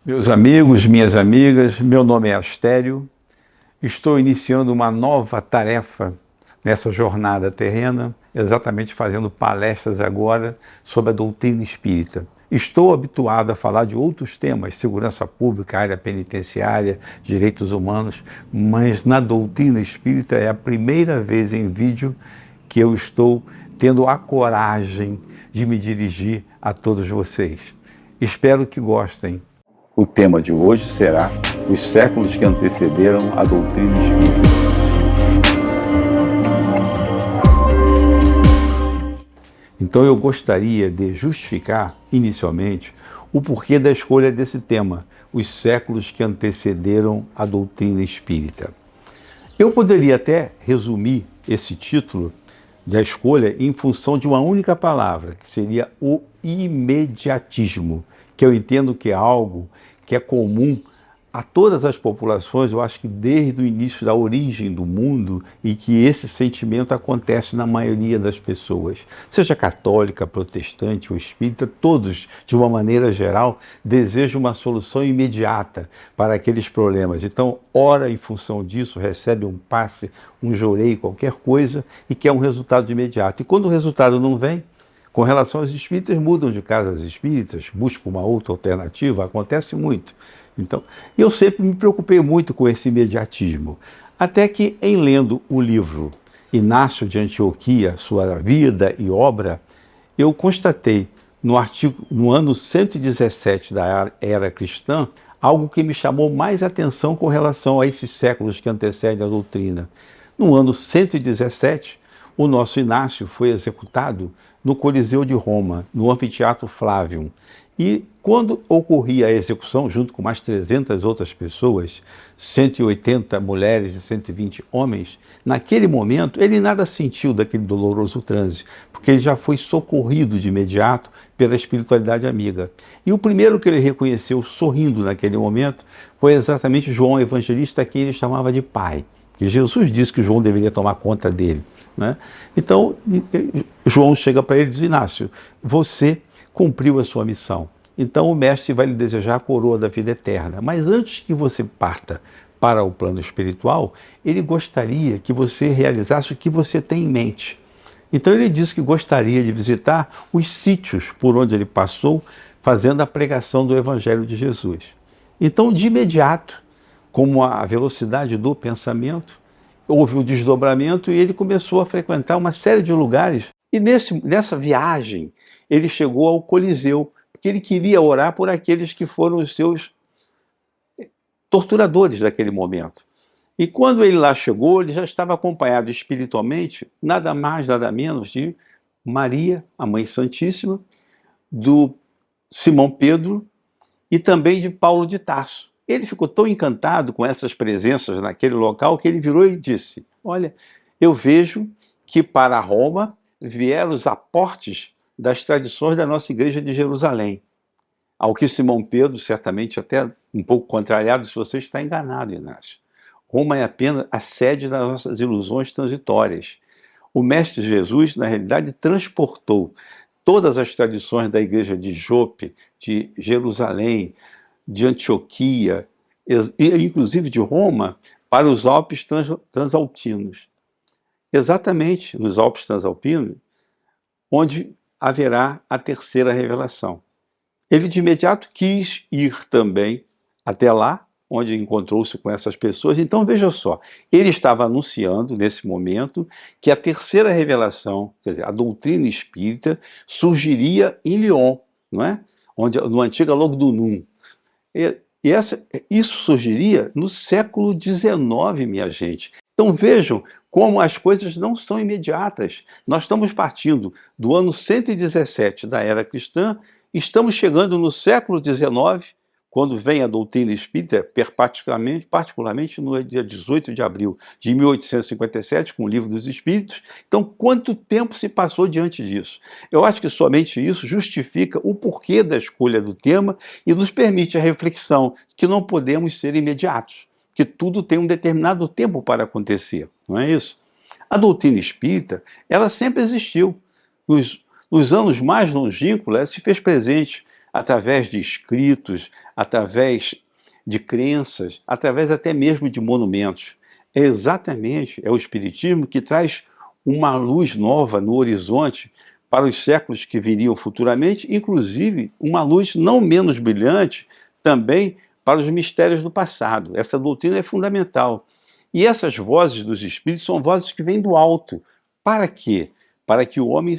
Meus amigos, minhas amigas, meu nome é Astério. Estou iniciando uma nova tarefa nessa jornada terrena, exatamente fazendo palestras agora sobre a doutrina espírita. Estou habituado a falar de outros temas, segurança pública, área penitenciária, direitos humanos, mas na doutrina espírita é a primeira vez em vídeo que eu estou tendo a coragem de me dirigir a todos vocês. Espero que gostem. O tema de hoje será os séculos que antecederam a doutrina espírita. Então eu gostaria de justificar, inicialmente, o porquê da escolha desse tema, os séculos que antecederam a doutrina espírita. Eu poderia até resumir esse título da escolha em função de uma única palavra, que seria o imediatismo, que eu entendo que é algo que é comum a todas as populações, eu acho que desde o início da origem do mundo, e que esse sentimento acontece na maioria das pessoas. Seja católica, protestante ou espírita, todos, de uma maneira geral, desejam uma solução imediata para aqueles problemas. Então, ora em função disso, recebe um passe, um jorei, qualquer coisa, e quer um resultado imediato. E quando o resultado não vem, com relação aos espíritas, mudam de casas espíritas, buscam uma outra alternativa, acontece muito. Então, eu sempre me preocupei muito com esse imediatismo, até que, em lendo o livro Inácio de Antioquia, Sua Vida e Obra, eu constatei no ano 117 da era cristã, algo que me chamou mais atenção com relação a esses séculos que antecedem a doutrina. No ano 117, o nosso Inácio foi executado no Coliseu de Roma, no Anfiteatro Flávium. E quando ocorria a execução, junto com mais 300 outras pessoas, 180 mulheres e 120 homens, naquele momento ele nada sentiu daquele doloroso transe, porque ele já foi socorrido de imediato pela espiritualidade amiga. E o primeiro que ele reconheceu sorrindo naquele momento foi exatamente João Evangelista, a quem ele chamava de pai, que Jesus disse que João deveria tomar conta dele, né? Então, João chega para ele e diz: Inácio, você cumpriu a sua missão. Então o mestre vai lhe desejar a coroa da vida eterna. Mas antes que você parta para o plano espiritual, ele gostaria que você realizasse o que você tem em mente. Então ele disse que gostaria de visitar os sítios por onde ele passou, fazendo a pregação do Evangelho de Jesus. Então, de imediato, como a velocidade do pensamento, houve um desdobramento e ele começou a frequentar uma série de lugares. E nessa viagem, ele chegou ao Coliseu, porque ele queria orar por aqueles que foram os seus torturadores daquele momento. E quando ele lá chegou, ele já estava acompanhado espiritualmente, nada mais, nada menos, de Maria, a Mãe Santíssima, do Simão Pedro e também de Paulo de Tarso. Ele ficou tão encantado com essas presenças naquele local que ele virou e disse: olha, eu vejo que para Roma vieram os aportes das tradições da nossa igreja de Jerusalém. Ao que Simão Pedro, certamente até um pouco contrariado, se você está enganado, Inácio. Roma é apenas a sede das nossas ilusões transitórias. O Mestre Jesus, na realidade, transportou todas as tradições da igreja de Jope, de Jerusalém, de Antioquia, e inclusive de Roma, para os Alpes transalpinos. Exatamente nos Alpes transalpinos, onde haverá a terceira revelação. Ele de imediato quis ir também até lá, onde encontrou-se com essas pessoas. Então veja só, ele estava anunciando nesse momento que a terceira revelação, quer dizer, a doutrina espírita, surgiria em Lyon, não é? No antigo Logdunum. Isso surgiria no século XIX, minha gente. Então vejam como as coisas não são imediatas. Nós estamos partindo do ano 117 da era cristã, estamos chegando no século XIX, quando vem a doutrina espírita, particularmente no dia 18 de abril de 1857, com o Livro dos Espíritos. Então, quanto tempo se passou diante disso? Eu acho que somente isso justifica o porquê da escolha do tema e nos permite a reflexão que não podemos ser imediatos, que tudo tem um determinado tempo para acontecer, não é isso? A doutrina espírita, ela sempre existiu. Nos anos mais longínquos, ela se fez presente. através de escritos, através de crenças, através até mesmo de monumentos. É o Espiritismo que traz uma luz nova no horizonte para os séculos que viriam futuramente, inclusive uma luz não menos brilhante também para os mistérios do passado. Essa doutrina é fundamental. E essas vozes dos espíritos são vozes que vêm do alto. Para quê? Para que o homem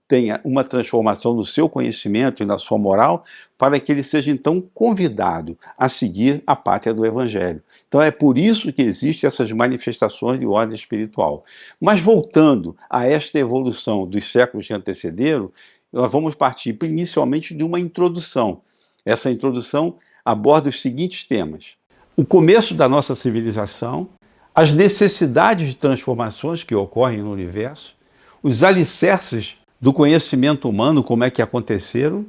tenha uma transformação no seu conhecimento e na sua moral, para que ele seja então convidado a seguir a pátria do Evangelho. Então é por isso que existem essas manifestações de ordem espiritual. Mas voltando a esta evolução dos séculos que antecederam, nós vamos partir inicialmente de uma introdução. Essa introdução aborda os seguintes temas: o começo da nossa civilização, as necessidades de transformações que ocorrem no universo, os alicerces do conhecimento humano, como é que aconteceram,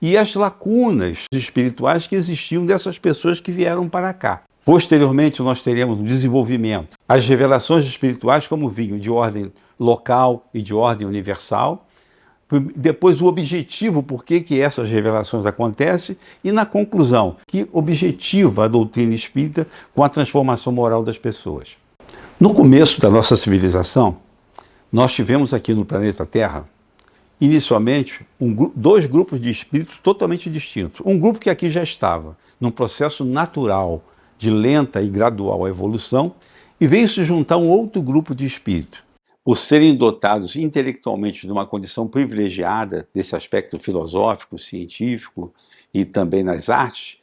e as lacunas espirituais que existiam dessas pessoas que vieram para cá. Posteriormente, nós teremos o desenvolvimento, as revelações espirituais como vinham de ordem local e de ordem universal, depois o objetivo, por que essas revelações acontecem, e na conclusão, que objetiva a doutrina espírita com a transformação moral das pessoas. No começo da nossa civilização, nós tivemos aqui no planeta Terra, inicialmente, dois grupos de espíritos totalmente distintos. Um grupo que aqui já estava num processo natural de lenta e gradual evolução, e veio se juntar um outro grupo de espíritos. Por serem dotados intelectualmente de uma condição privilegiada desse aspecto filosófico, científico e também nas artes,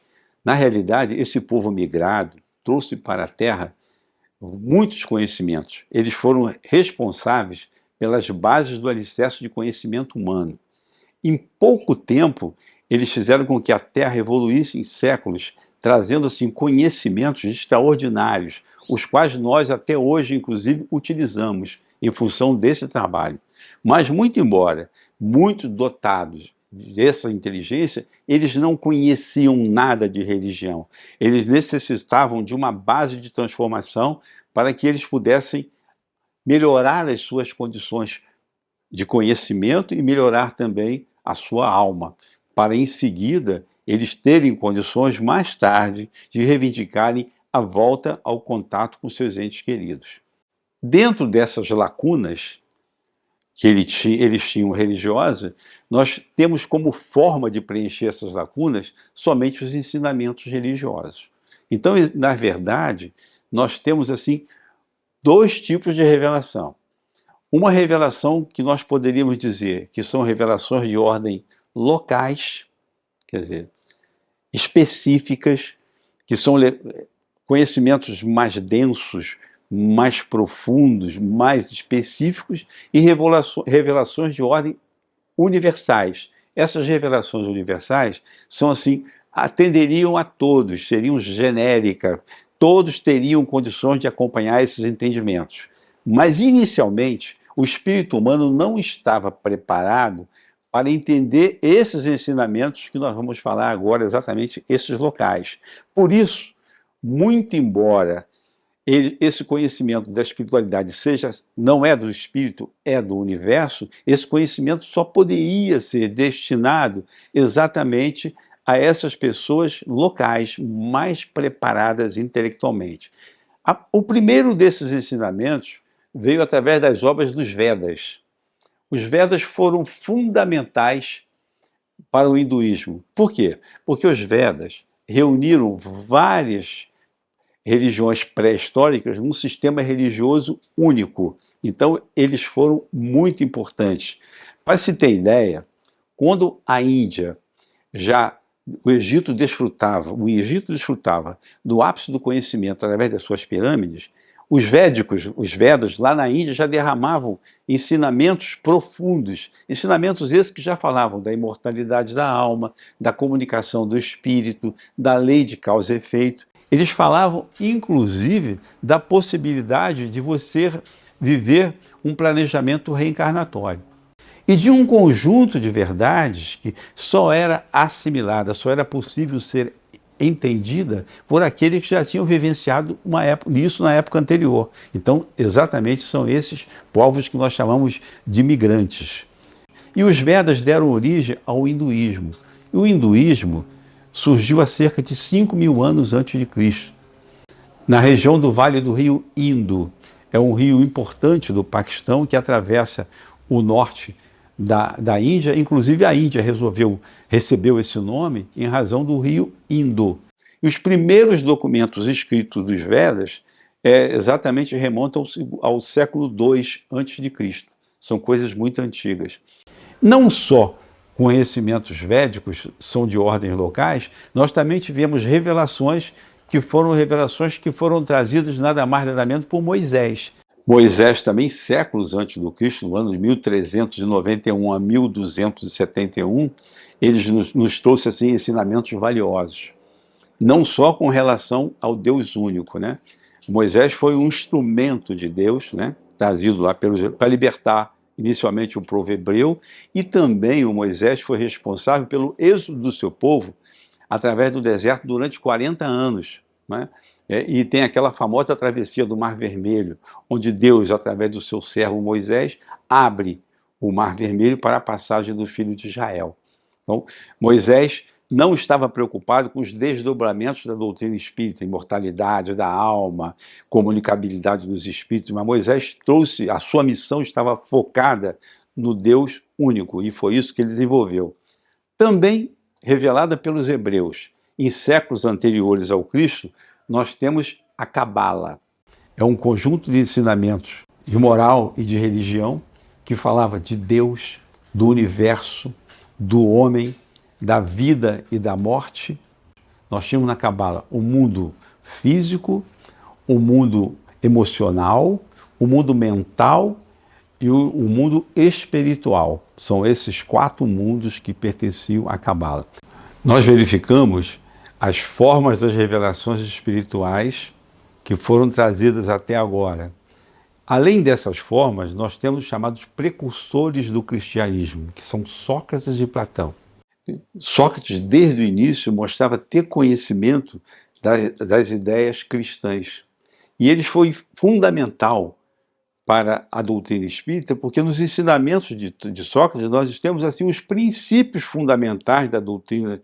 na realidade, esse povo migrado trouxe para a Terra muitos conhecimentos. Eles foram responsáveis pelas bases do alicerce de conhecimento humano. Em pouco tempo, eles fizeram com que a Terra evoluísse em séculos, trazendo assim conhecimentos extraordinários, os quais nós até hoje, inclusive, utilizamos em função desse trabalho. Mas, muito embora muito dotados dessa inteligência, eles não conheciam nada de religião. Eles necessitavam de uma base de transformação para que eles pudessem melhorar as suas condições de conhecimento e melhorar também a sua alma, para em seguida eles terem condições mais tarde de reivindicarem a volta ao contato com seus entes queridos. Dentro dessas lacunas que eles tinham religiosas, nós temos como forma de preencher essas lacunas somente os ensinamentos religiosos. Então, na verdade, nós temos assim dois tipos de revelação. Uma revelação que nós poderíamos dizer que são revelações de ordem locais, quer dizer, específicas, que são conhecimentos mais densos, mais profundos, mais específicos, e revelações de ordem universais. Essas revelações universais são assim, atenderiam a todos, seriam genéricas, todos teriam condições de acompanhar esses entendimentos. Mas, inicialmente, o espírito humano não estava preparado para entender esses ensinamentos que nós vamos falar agora, exatamente esses locais. Por isso, muito embora esse conhecimento da espiritualidade não é do espírito, é do universo, esse conhecimento só poderia ser destinado exatamente a essas pessoas locais mais preparadas intelectualmente. O primeiro desses ensinamentos veio através das obras dos Vedas. Os Vedas foram fundamentais para o hinduísmo. Por quê? Porque os Vedas reuniram várias religiões pré-históricas num sistema religioso único. Então, eles foram muito importantes. Para se ter ideia, quando a Índia o Egito desfrutava do ápice do conhecimento através das suas pirâmides, os Vedas, lá na Índia, já derramavam ensinamentos profundos, ensinamentos esses que já falavam da imortalidade da alma, da comunicação do espírito, da lei de causa e efeito. Eles falavam, inclusive, da possibilidade de você viver um planejamento reencarnatório. E de um conjunto de verdades que só era assimilada, só era possível ser entendida por aqueles que já tinham vivenciado isso na época anterior. Então, exatamente são esses povos que nós chamamos de migrantes. E os Vedas deram origem ao hinduísmo. E o hinduísmo surgiu há cerca de 5.000 anos antes de Cristo, na região do Vale do Rio Indo. É um rio importante do Paquistão que atravessa o norte da Índia. Inclusive a Índia recebeu esse nome em razão do rio Indo. E os primeiros documentos escritos dos Vedas exatamente remontam ao século II a.C. São coisas muito antigas. Não só conhecimentos védicos são de ordens locais, nós também tivemos revelações que foram trazidas nada mais nada menos por Moisés. Moisés também, séculos antes do Cristo, no ano de 1391 a 1271, ele nos trouxe assim, ensinamentos valiosos. Não só com relação ao Deus único, né? Moisés foi um instrumento de Deus, né? Trazido lá para libertar inicialmente o povo hebreu, e também o Moisés foi responsável pelo êxodo do seu povo através do deserto durante 40 anos. Né? E tem aquela famosa travessia do Mar Vermelho, onde Deus, através do seu servo Moisés, abre o Mar Vermelho para a passagem do filho de Israel. Então, Moisés não estava preocupado com os desdobramentos da doutrina espírita, imortalidade da alma, comunicabilidade dos espíritos, mas Moisés trouxe, a sua missão estava focada no Deus único, e foi isso que ele desenvolveu. Também revelada pelos hebreus, em séculos anteriores ao Cristo, nós temos a Cabala. É um conjunto de ensinamentos de moral e de religião que falava de Deus, do universo, do homem, da vida e da morte. Nós tínhamos na Cabala o mundo físico, o mundo emocional, o mundo mental e o mundo espiritual. São esses 4 mundos que pertenciam à Cabala. Nós verificamos as formas das revelações espirituais que foram trazidas até agora. Além dessas formas, nós temos os chamados precursores do cristianismo, que são Sócrates e Platão. Sócrates, desde o início, mostrava ter conhecimento das ideias cristãs. E ele foi fundamental para a doutrina espírita, porque nos ensinamentos de Sócrates nós temos assim os princípios fundamentais da doutrina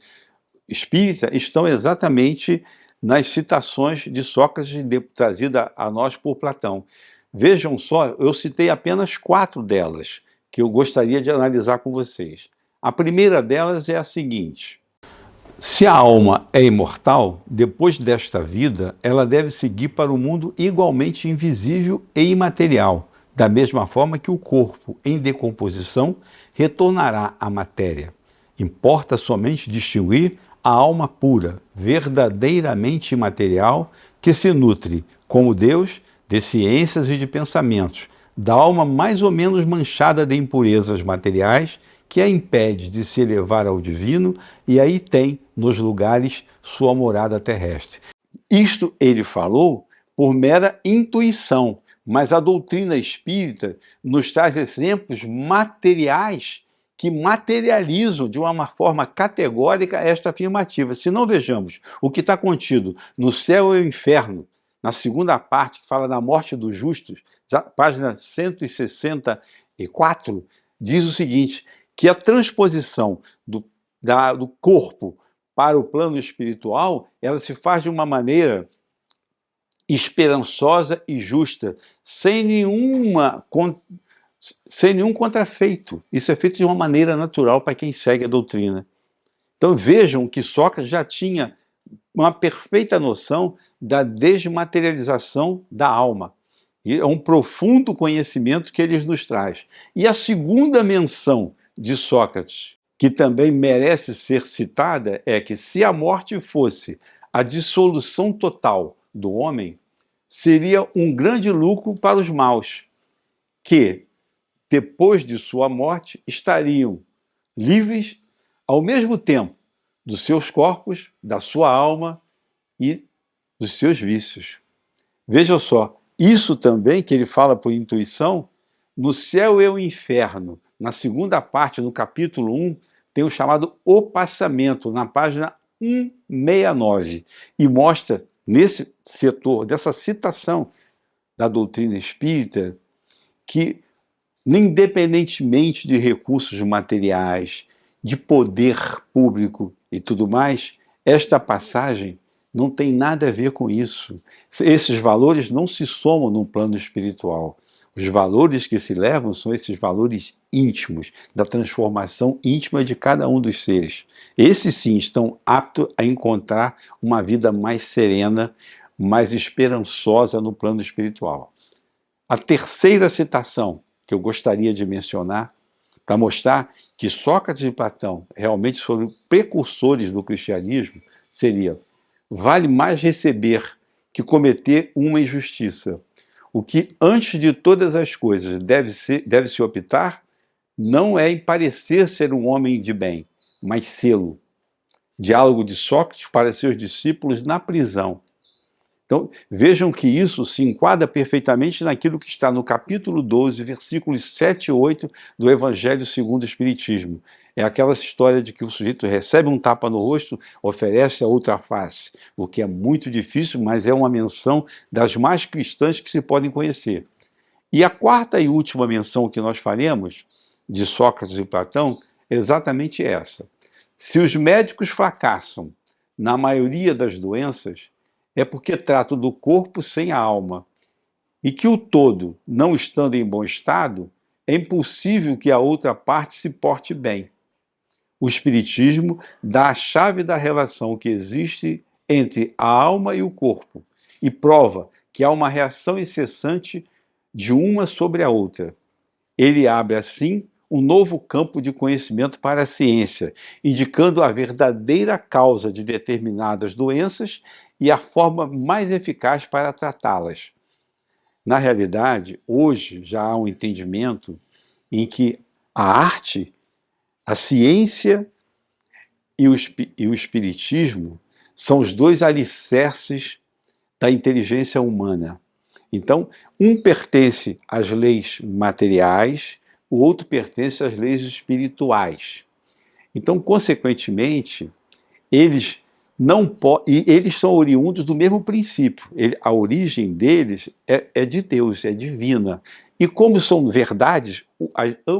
espírita estão exatamente nas citações de Sócrates trazida a nós por Platão. Vejam só, eu citei apenas 4 delas que eu gostaria de analisar com vocês. A primeira delas é a seguinte: se a alma é imortal, depois desta vida, ela deve seguir para o mundo igualmente invisível e imaterial, da mesma forma que o corpo, em decomposição, retornará à matéria. Importa somente distinguir a alma pura, verdadeiramente imaterial, que se nutre, como Deus, de ciências e de pensamentos, da alma mais ou menos manchada de impurezas materiais, que a impede de se elevar ao divino, e aí tem, nos lugares, sua morada terrestre. Isto ele falou por mera intuição, mas a doutrina espírita nos traz exemplos materiais que materializam de uma forma categórica esta afirmativa. Se não vejamos o que está contido no Céu e o Inferno, na segunda parte, que fala da morte dos justos, página 164, diz o seguinte: que a transposição do corpo para o plano espiritual, ela se faz de uma maneira esperançosa e justa, sem nenhum contrafeito. Isso é feito de uma maneira natural para quem segue a doutrina. Então vejam que Sócrates já tinha uma perfeita noção da desmaterialização da alma. E é um profundo conhecimento que ele nos traz. E a segunda menção de Sócrates, que também merece ser citada, é que se a morte fosse a dissolução total do homem, seria um grande lucro para os maus, que, depois de sua morte, estariam livres ao mesmo tempo dos seus corpos, da sua alma e dos seus vícios. Vejam só, isso também que ele fala por intuição, no Céu e o Inferno, na segunda parte, no capítulo 1, tem o chamado O Passamento, na página 169, e mostra, nesse setor, dessa citação da doutrina espírita, que, independentemente de recursos materiais, de poder público e tudo mais, esta passagem não tem nada a ver com isso. Esses valores não se somam no plano espiritual. Os valores que se levam são esses valores íntimos, da transformação íntima de cada um dos seres. Esses sim estão aptos a encontrar uma vida mais serena, mais esperançosa no plano espiritual. A terceira citação que eu gostaria de mencionar, para mostrar que Sócrates e Platão realmente foram precursores do cristianismo, seria: vale mais receber que cometer uma injustiça. O que, antes de todas as coisas, deve-se optar, não é em parecer ser um homem de bem, mas sê-lo. Diálogo de Sócrates para seus discípulos na prisão. Então, vejam que isso se enquadra perfeitamente naquilo que está no capítulo 12, versículos 7 e 8 do Evangelho segundo o Espiritismo. É aquela história de que o sujeito recebe um tapa no rosto, oferece a outra face, o que é muito difícil, mas é uma menção das mais cristãs que se podem conhecer. E a quarta e última menção que nós faremos, de Sócrates e Platão, é exatamente essa. Se os médicos fracassam na maioria das doenças, é porque tratam do corpo sem a alma, e que o todo, não estando em bom estado, é impossível que a outra parte se porte bem. O Espiritismo dá a chave da relação que existe entre a alma e o corpo, e prova que há uma reação incessante de uma sobre a outra. Ele abre, assim, um novo campo de conhecimento para a ciência, indicando a verdadeira causa de determinadas doenças e a forma mais eficaz para tratá-las. Na realidade, hoje já há um entendimento em que a arte, a ciência e o espiritismo são os dois alicerces da inteligência humana. Então, um pertence às leis materiais, o outro pertence às leis espirituais. Então, consequentemente, eles são oriundos do mesmo princípio. A origem deles é de Deus, é divina. E como são verdades,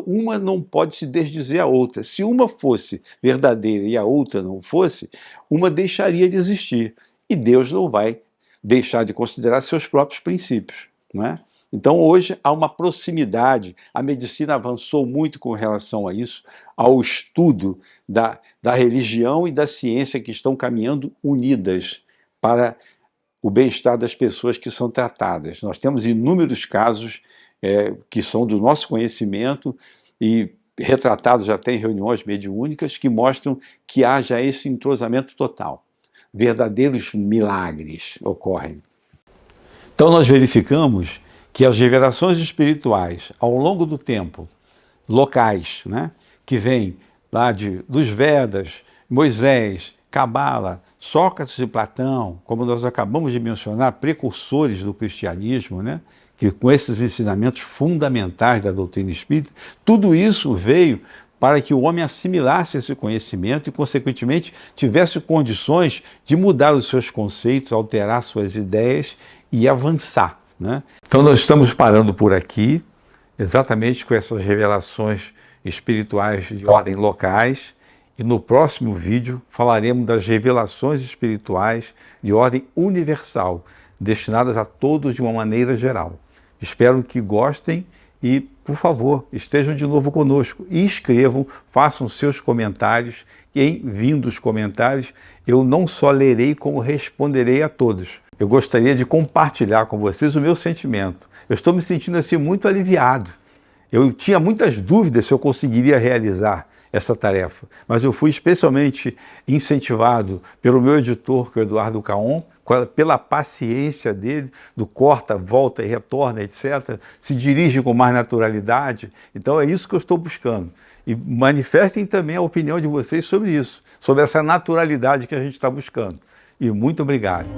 uma não pode se desdizer a outra. Se uma fosse verdadeira e a outra não fosse, uma deixaria de existir. E Deus não vai deixar de considerar seus próprios princípios, não é? Então, hoje há uma proximidade, a medicina avançou muito com relação a isso, ao estudo da religião e da ciência que estão caminhando unidas para o bem-estar das pessoas que são tratadas. Nós temos inúmeros casos que são do nosso conhecimento e retratados até em reuniões mediúnicas que mostram que haja esse entrosamento total. Verdadeiros milagres ocorrem. Então nós verificamos que as revelações espirituais, ao longo do tempo, locais, né, que vêm lá dos Vedas, Moisés, Cabala, Sócrates e Platão, como nós acabamos de mencionar, precursores do cristianismo, né, que com esses ensinamentos fundamentais da doutrina espírita, tudo isso veio para que o homem assimilasse esse conhecimento e, consequentemente, tivesse condições de mudar os seus conceitos, alterar suas ideias e avançar, né? Então nós estamos parando por aqui, exatamente com essas revelações espirituais de ordem locais, e no próximo vídeo falaremos das revelações espirituais de ordem universal, destinadas a todos de uma maneira geral. Espero que gostem e, por favor, estejam de novo conosco e escrevam, façam seus comentários, e em vindo os comentários eu não só lerei como responderei a todos. Eu gostaria de compartilhar com vocês o meu sentimento. Eu estou me sentindo assim muito aliviado. Eu tinha muitas dúvidas se eu conseguiria realizar essa tarefa, mas eu fui especialmente incentivado pelo meu editor, que é o Eduardo Caon, pela paciência dele, do corta, volta e retorna, etc., se dirige com mais naturalidade. Então é isso que eu estou buscando. E manifestem também a opinião de vocês sobre isso, sobre essa naturalidade que a gente está buscando. E muito obrigado.